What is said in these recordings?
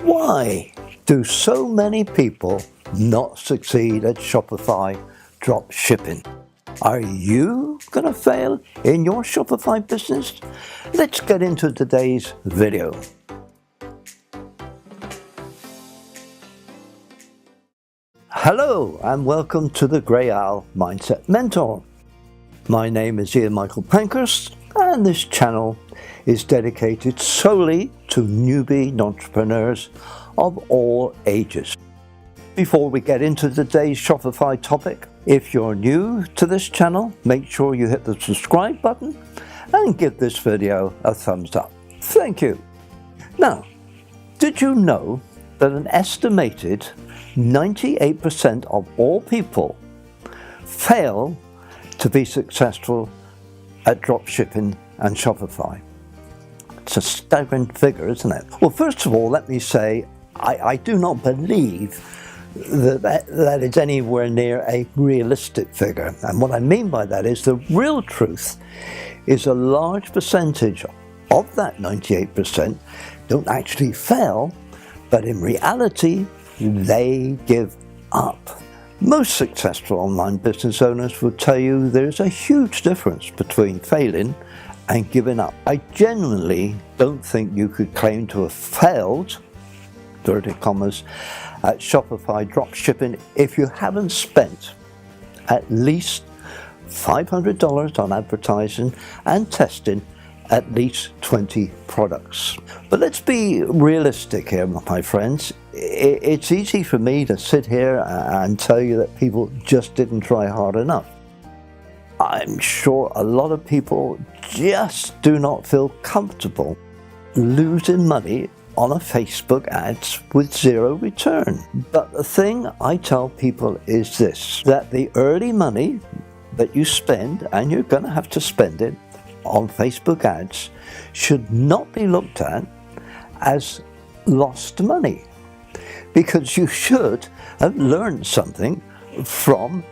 Why do so many people not succeed at Shopify drop shipping? Are you going to fail in your Shopify business? Let's get into today's video. Hello and welcome to the Grey Owl Mindset Mentor. My name is Ian Michael Pankhurst and this channel is dedicated solely to newbie entrepreneurs of all ages. Before we get into today's Shopify topic, if you're new to this channel, make sure you hit the subscribe button and give this video a thumbs up. Thank you. Now, did you know that an estimated 98% of all people fail to be successful at dropshipping and Shopify? It's a staggering figure, isn't it? Well, first of all, let me say I do not believe that it's anywhere near a realistic figure. And what I mean by that is the real truth is a large percentage of that 98% don't actually fail, but in reality, they give up. Most successful online business owners will tell you there's a huge difference between failing and giving up. I genuinely don't think you could claim to have failed, inverted commas, at Shopify dropshipping if you haven't spent at least $500 on advertising and testing at least 20 products. But let's be realistic here, my friends. It's easy for me to sit here and tell you that people just didn't try hard enough. I'm sure a lot of people just do not feel comfortable losing money on a Facebook ads with zero return. But the thing I tell people is this, that the early money that you spend, and you're going to have to spend it on Facebook ads, should not be looked at as lost money, because you should have learned something from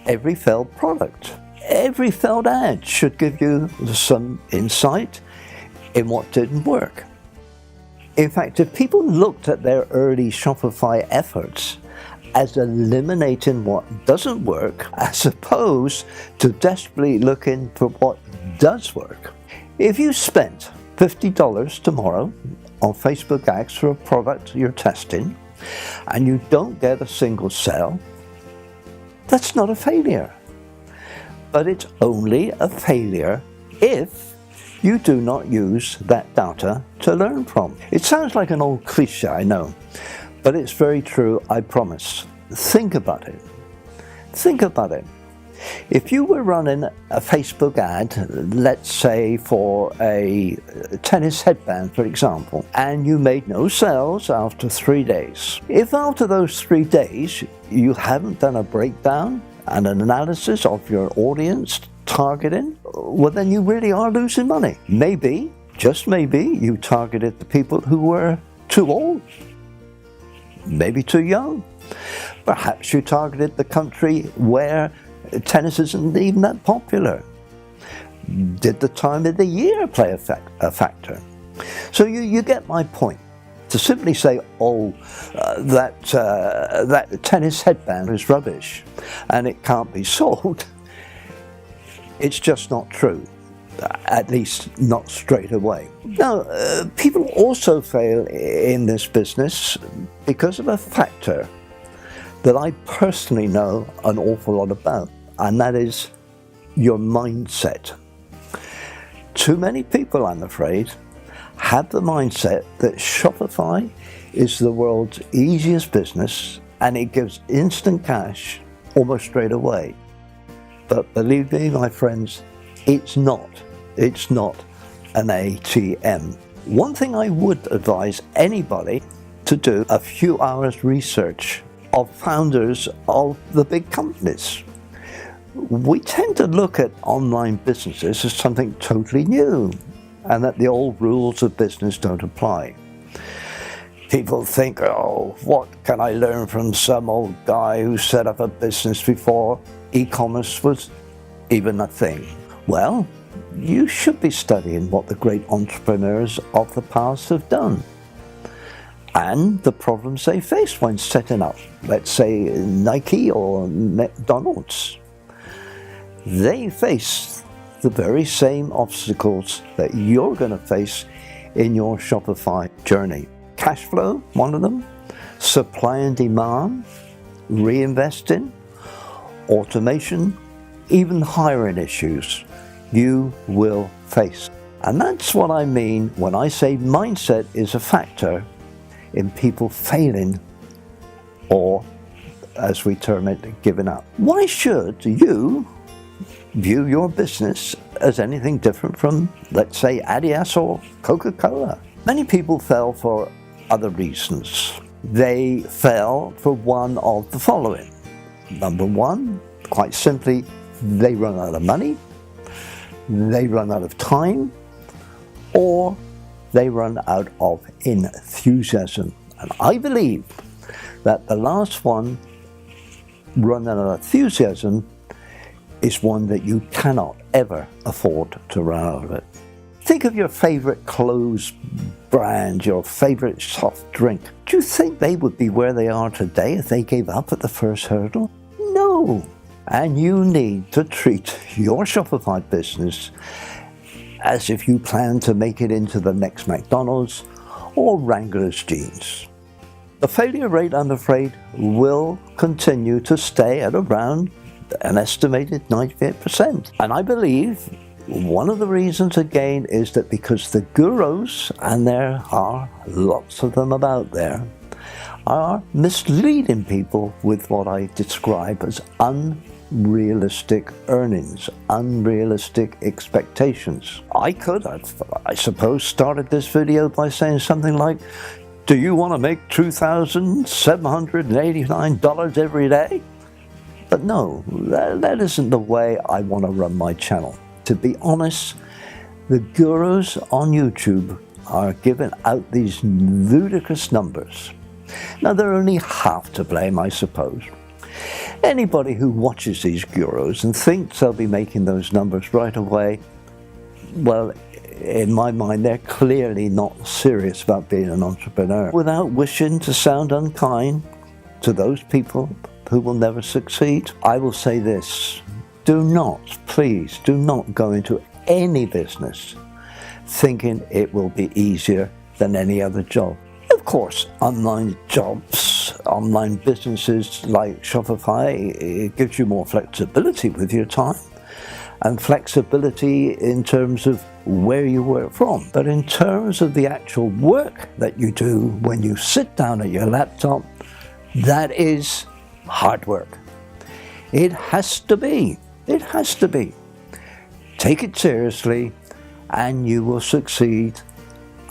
every failed product. Every failed ad should give you some insight in what didn't work. In fact, if people looked at their early Shopify efforts as eliminating what doesn't work, as opposed to desperately looking for what does work. If you spent $50 tomorrow on Facebook ads for a product you're testing, and you don't get a single sale, that's not a failure. But it's only a failure if you do not use that data to learn from. It sounds like an old cliche, I know, but it's very true, I promise. Think about it. Think about it. If you were running a Facebook ad, let's say for a tennis headband, for example, and you made no sales after 3 days, if after those 3 days you haven't done a breakdown and an analysis of your audience targeting, well, then you really are losing money. Maybe, just maybe, you targeted the people who were too old, maybe too young. Perhaps you targeted the country where tennis isn't even that popular. Did the time of the year play a factor? So you get my point. To simply say, that tennis headband is rubbish and it can't be sold, it's just not true, at least not straight away. Now, people also fail in this business because of a factor that I personally know an awful lot about, and that is your mindset. Too many people, I'm afraid, have the mindset that Shopify is the world's easiest business and it gives instant cash almost straight away. But believe me, my friends, it's not. It's not an ATM. One thing I would advise anybody to do a few hours research of founders of the big companies. We tend to look at online businesses as something totally new and that the old rules of business don't apply. People think, oh, what can I learn from some old guy who set up a business before e-commerce was even a thing? Well, you should be studying what the great entrepreneurs of the past have done. and the problems they face when setting up, let's say, Nike or McDonald's. They face the very same obstacles that you're going to face in your Shopify journey. Cash flow, one of them. Supply and demand, reinvesting, automation, even hiring issues you will face. And that's what I mean when I say mindset is a factor in people failing, or as we term it, giving up. Why should you view your business as anything different from, let's say, Adidas or Coca-Cola? Many people fail for other reasons. They fail for one of the following. Number one, quite simply, they run out of money, they run out of time, or they run out of enthusiasm. And I believe that the last one, run out of enthusiasm, is one that you cannot ever afford to run out of it. Think of your favorite clothes brand, your favorite soft drink. Do you think they would be where they are today if they gave up at the first hurdle? No. And you need to treat your Shopify business as if you plan to make it into the next McDonald's or Wrangler's jeans. The failure rate, I'm afraid, will continue to stay at around an estimated 98%. And I believe one of the reasons, again, is that because the gurus, and there are lots of them about there, are misleading people with what I describe as unrealistic earnings, unrealistic expectations. I could have, I suppose, started this video by saying something like, do you want to make $2,789 every day? But no, that isn't the way I want to run my channel. To be honest, the gurus on YouTube are giving out these ludicrous numbers. Now, they're only half to blame, I suppose. Anybody who watches these gurus and thinks they'll be making those numbers right away, well, in my mind, they're clearly not serious about being an entrepreneur. Without wishing to sound unkind to those people who will never succeed, I will say this: do not, please, do not go into any business thinking it will be easier than any other job. Of course, online jobs, online businesses like Shopify, it gives you more flexibility with your time and flexibility in terms of where you work from. But in terms of the actual work that you do when you sit down at your laptop, that is hard work. It has to be. It has to be. Take it seriously and you will succeed.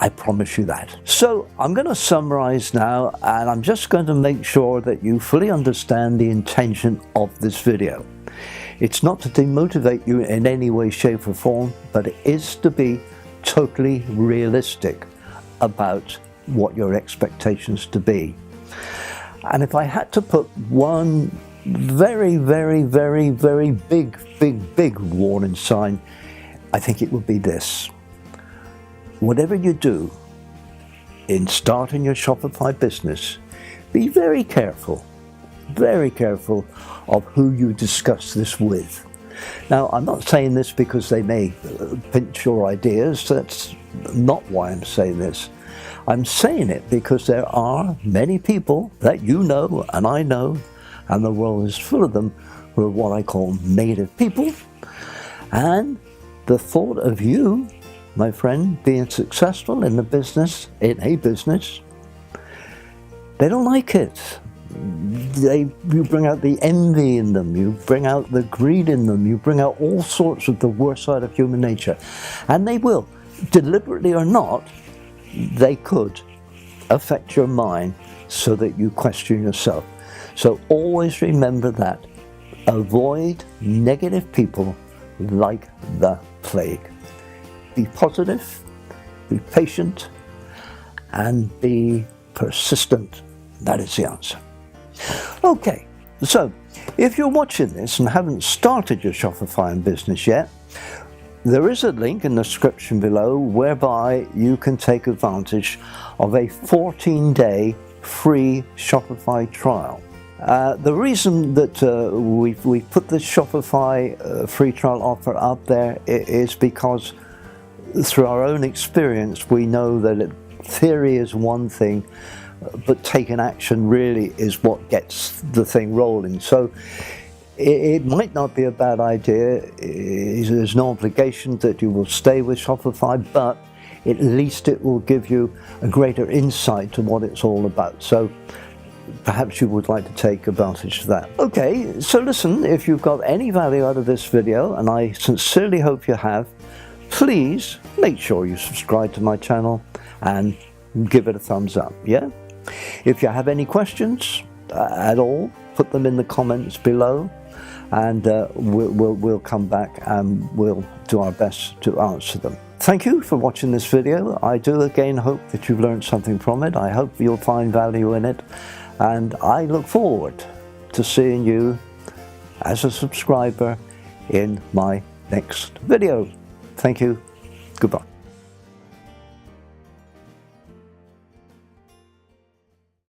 I promise you that. So I'm going to summarize now, and I'm just going to make sure that you fully understand the intention of this video. It's not to demotivate you in any way, shape or form, but it is to be totally realistic about what your expectations to be. And if I had to put one very, very, very, very big warning sign, I think it would be this. Whatever you do in starting your Shopify business, be very careful of who you discuss this with. Now, I'm not saying this because they may pinch your ideas. That's not why I'm saying this. I'm saying it because there are many people that you know and I know, and the world is full of them, who are what I call negative people. And the thought of you, my friend, being successful in a business, they don't like it. You bring out the envy in them, you bring out the greed in them, you bring out all sorts of the worst side of human nature. And they will, deliberately or not, they could affect your mind so that you question yourself. So always remember that. Avoid negative people like the plague. Be positive, be patient, and be persistent. That is the answer. Okay, so if you're watching this and haven't started your Shopify business yet, there is a link in the description below whereby you can take advantage of a 14-day free Shopify trial. The reason that we've put this Shopify free trial offer out there is because through our own experience we know that theory is one thing, but taking action really is what gets the thing rolling. So it might not be a bad idea. There's no obligation that you will stay with Shopify, but at least it will give you a greater insight to what it's all about. So perhaps you would like to take advantage of that. Okay, so listen, if you've got any value out of this video, and I sincerely hope you have, please make sure you subscribe to my channel and give it a thumbs up, yeah? If you have any questions at all, put them in the comments below, and we'll come back and we'll do our best to answer them. Thank you for watching this video. I do again hope that you've learned something from it. I hope you'll find value in it, and I look forward to seeing you as a subscriber in my next video. Thank you. Goodbye.